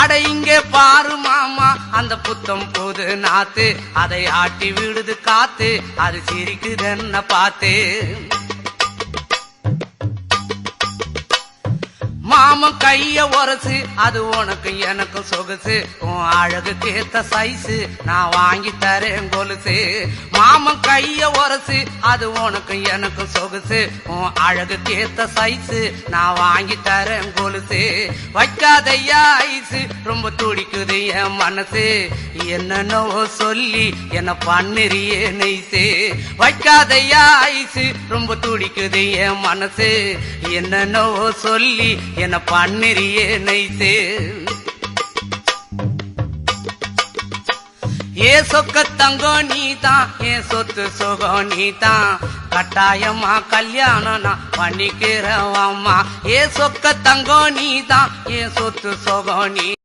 அட இங்கே பாரு மாமா அந்த புத்தம் போது நாத்து அதை ஆட்டி விடுது காத்து அது சிரிக்குதுன்னு பார்த்து மாமன் கைய உரசு அது உனக்கு எனக்கு சொகுசு உன் அழகுக்கு ஏத்த சைஸு நான் வாங்கி தரேன் கொலுசு மாமன் கைய உரசு அது உனக்கு எனக்கு சொகுசு உன் அழகுக்கு ஏத்த சைஸு நான் வாங்கி தரேன் கொலுசு வைக்காதையா ஐசு ரொம்ப துடிக்குது என் மனசு என்னன்னோ சொல்லி என்ன பண்ணிரியே நெய்சு வைக்காதையா ஐசு ரொம்ப துடிக்குது என் மனசு என்னன்னோ சொல்லி என்ன பண்ணிரியே நைசே ஏ சொக்க தங்கம் நீதான் ஏன் சொத்து சுகம் நீதான் கட்டாயமா கல்யாணம் நான் பண்ணிக்கிறவம்மா ஏ சொக்க தங்கம் நீதான் ஏன் சொத்து சுகம் நீ